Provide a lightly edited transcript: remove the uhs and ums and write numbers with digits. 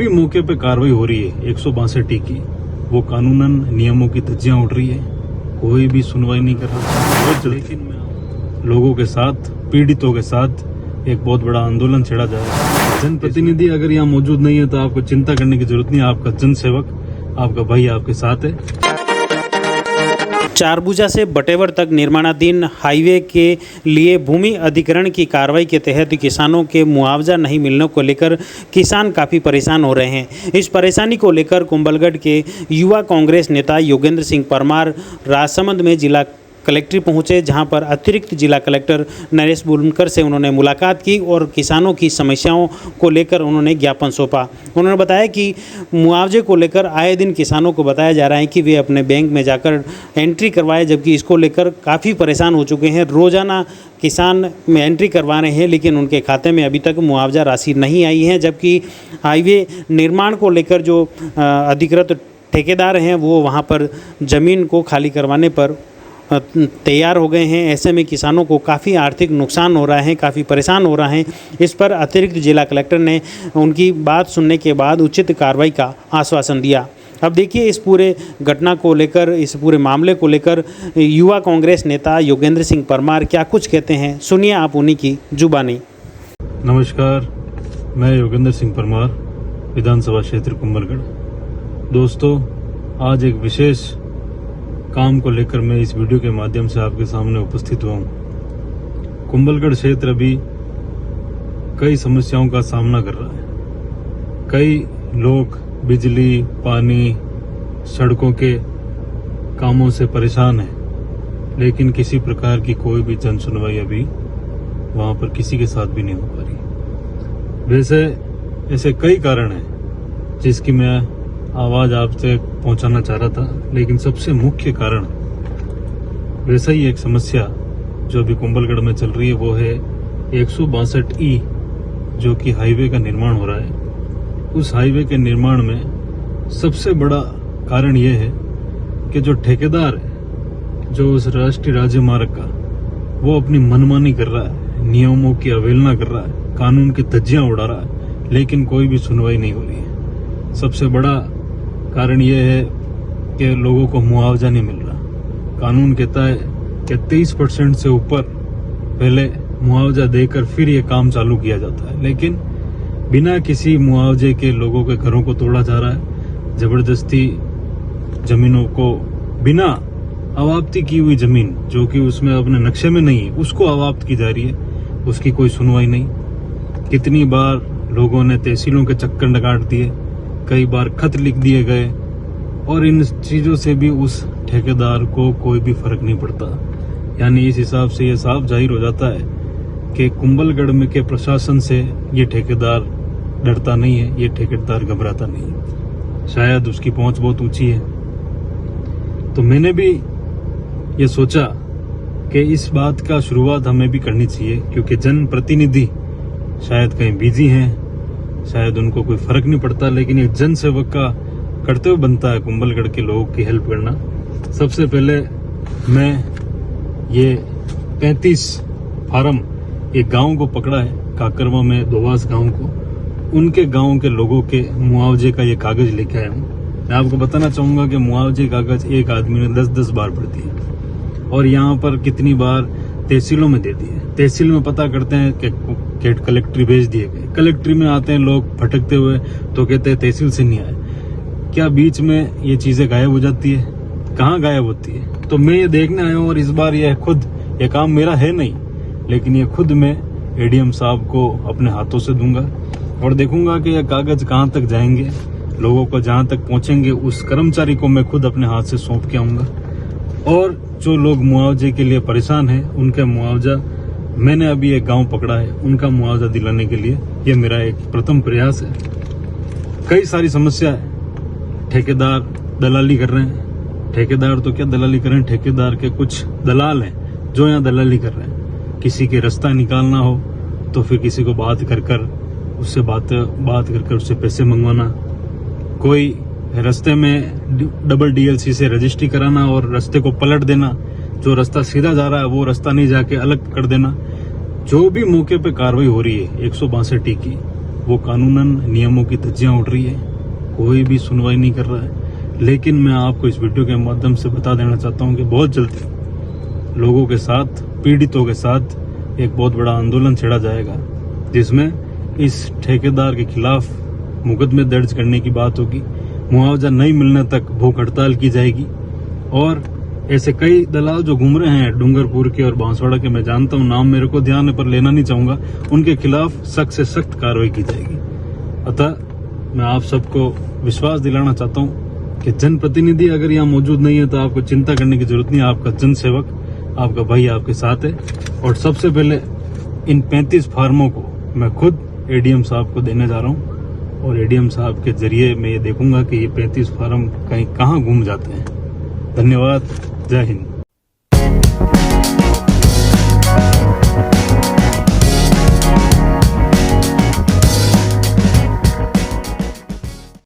भी मौके पे कार्रवाई हो रही है 162 की, वो कानूनन नियमों की धज्जियां उड़ रही है, कोई भी सुनवाई नहीं कर रहा। लेकिन मैं लोगों के साथ, पीड़ितों के साथ एक बहुत बड़ा आंदोलन छेड़ा जा रहा है। जनप्रतिनिधि अगर यहाँ मौजूद नहीं है तो आपको चिंता करने की जरूरत नहीं है। आपका जनसेवक, आपका भाई आपके साथ है। चारभुजा से बटेवर तक निर्माणाधीन हाईवे के लिए भूमि अधिग्रहण की कार्रवाई के तहत किसानों के मुआवजा नहीं मिलने को लेकर किसान काफ़ी परेशान हो रहे हैं। इस परेशानी को लेकर कुंभलगढ़ के युवा कांग्रेस नेता योगेंद्र सिंह परमार राजसमंद में जिला कलेक्ट्रेट पहुंचे, जहां पर अतिरिक्त जिला कलेक्टर नरेश बुनकर से उन्होंने मुलाकात की और किसानों की समस्याओं को लेकर उन्होंने ज्ञापन सौंपा। उन्होंने बताया कि मुआवजे को लेकर आए दिन किसानों को बताया जा रहा है कि वे अपने बैंक में जाकर एंट्री करवाएं, जबकि इसको लेकर काफ़ी परेशान हो चुके हैं। रोज़ाना किसान में एंट्री करवा रहे हैं, लेकिन उनके खाते में अभी तक मुआवजा राशि नहीं आई है। जबकि हाईवे निर्माण को लेकर जो अधिकृत ठेकेदार हैं वो वहाँ पर ज़मीन को खाली करवाने पर तैयार हो गए हैं। ऐसे में किसानों को काफ़ी आर्थिक नुकसान हो रहा है, काफ़ी परेशान हो रहा है। इस पर अतिरिक्त जिला कलेक्टर ने उनकी बात सुनने के बाद उचित कार्रवाई का आश्वासन दिया। अब देखिए इस पूरे घटना को लेकर, इस पूरे मामले को लेकर युवा कांग्रेस नेता योगेंद्र सिंह परमार क्या कुछ कहते हैं, सुनिए आप उन्हीं की जुबानी। नमस्कार, मैं योगेंद्र सिंह परमार, विधानसभा क्षेत्र कुंभलगढ़। दोस्तों, आज एक विशेष काम को लेकर मैं इस वीडियो के माध्यम से आपके सामने उपस्थित हुआ हूँ। कुंभलगढ़ क्षेत्र अभी कई समस्याओं का सामना कर रहा है। कई लोग बिजली, पानी, सड़कों के कामों से परेशान हैं, लेकिन किसी प्रकार की कोई भी जन सुनवाई अभी वहां पर किसी के साथ भी नहीं हो पा रही। वैसे ऐसे कई कारण हैं जिसकी मैं आवाज आप तक पहुंचाना चाह रहा था, लेकिन सबसे मुख्य कारण वैसा ही एक समस्या जो अभी कुंभलगढ़ में चल रही है, वो है 162E जो कि हाईवे का निर्माण हो रहा है। उस हाईवे के निर्माण में सबसे बड़ा कारण यह है कि जो ठेकेदार है, जो उस राष्ट्रीय राजमार्ग का, वो अपनी मनमानी कर रहा है, नियमों की अवहेलना कर रहा है, कानून की धज्जियां उड़ा रहा है, लेकिन कोई भी सुनवाई नहीं हो रही है। सबसे बड़ा कारण यह है कि लोगों को मुआवजा नहीं मिल रहा। कानून कहता है कि 23% से ऊपर पहले मुआवजा देकर फिर ये काम चालू किया जाता है, लेकिन बिना किसी मुआवजे के लोगों के घरों को तोड़ा जा रहा है। जबरदस्ती जमीनों को, बिना अवाप्ति की हुई जमीन जो कि उसमें अपने नक्शे में नहीं है, उसको अवाप्त की जा रही है, उसकी कोई सुनवाई नहीं। कितनी बार लोगों ने तहसीलों के चक्कर काट दिए, कई बार खत लिख दिए गए, और इन चीजों से भी उस ठेकेदार को कोई भी फर्क नहीं पड़ता। यानी इस हिसाब से ये साफ जाहिर हो जाता है कि कुंभलगढ़ में के प्रशासन से ये ठेकेदार डरता नहीं है, ये ठेकेदार घबराता नहीं है। शायद उसकी पहुंच बहुत ऊंची है। तो मैंने भी ये सोचा कि इस बात का शुरुआत हमें भी करनी चाहिए, क्योंकि जनप्रतिनिधि शायद कहीं बिजी हैं, शायद उनको कोई फर्क नहीं पड़ता, लेकिन एक जन सेवक का कर्तव्य बनता है कुंभलगढ़ के लोगों की हेल्प करना। सबसे पहले मैं ये 35 फार्म एक गांव को पकड़ा है, काकरवा में दोवास गांव को, उनके गांव के लोगों के मुआवजे का ये कागज लेके आया हूँ। मैं आपको बताना चाहूंगा कि मुआवजे कागज एक आदमी ने 10-10 बार पढ़ दिए, और यहाँ पर कितनी बार तहसीलों में दे दिए। तहसील में पता करते हैं कि कलेक्ट्री भेज दिए गए, कलेक्ट्री में आते हैं लोग भटकते हुए तो कहते हैं तहसील से नहीं आए। क्या बीच में ये चीजें गायब हो जाती है? कहाँ गायब होती है? तो मैं ये देखने आया हूँ, और इस बार ये काम मेरा है नहीं, लेकिन ये खुद मैं एडीएम साहब को अपने हाथों से दूंगा, और देखूंगा कि यह कागज कहाँ तक जाएंगे, लोगों को जहाँ तक पहुंचेंगे उस कर्मचारी को मैं खुद अपने हाथ से सौंप के आऊंगा। और जो लोग मुआवजे के लिए परेशान हैं, उनका मुआवजा, मैंने अभी एक गांव पकड़ा है, उनका मुआवजा दिलाने के लिए ये मेरा एक प्रथम प्रयास है। कई सारी समस्या है। ठेकेदार दलाली कर रहे हैं। ठेकेदार तो क्या दलाली कर रहे हैं, ठेकेदार के कुछ दलाल हैं जो यहाँ दलाली कर रहे हैं। किसी के रास्ता निकालना हो तो फिर किसी को बात कर उससे उससे पैसे मंगवाना, कोई रास्ते में डबल डीएलसी से रजिस्ट्री कराना और रास्ते को पलट देना, जो रास्ता सीधा जा रहा है वो रास्ता नहीं जाके अलग कर देना। जो भी मौके पे कार्रवाई हो रही है 162 की, वो कानूनन नियमों की धज्जियां उड़ रही है, कोई भी सुनवाई नहीं कर रहा है। लेकिन मैं आपको इस वीडियो के माध्यम से बता देना चाहता हूं कि बहुत जल्दी लोगों के साथ, पीड़ितों के साथ एक बहुत बड़ा आंदोलन छेड़ा जाएगा, जिसमें इस ठेकेदार के खिलाफ मुकदमे दर्ज करने की बात होगी, मुआवजा नहीं मिलने तक भूख हड़ताल की जाएगी। और ऐसे कई दलाल जो घूम रहे हैं डूंगरपुर के और बांसवाड़ा के, मैं जानता हूं, नाम मेरे को ध्यान पर लेना नहीं चाहूंगा, उनके खिलाफ सख्त से सख्त कार्रवाई की जाएगी। अतः मैं आप सबको विश्वास दिलाना चाहता हूं कि जनप्रतिनिधि अगर यहाँ मौजूद नहीं है तो आपको चिंता करने की जरूरत नहीं है। आपका जनसेवक, आपका भाई आपके साथ है। और सबसे पहले इन 35 फार्मों को मैं खुद एडीएम साहब को देने जा रहा हूं, और एडीएम साहब के जरिए मैं ये देखूंगा कि ये 35 फार्म कहीं कहाँ घूम जाते हैं। धन्यवाद। जय हिंद।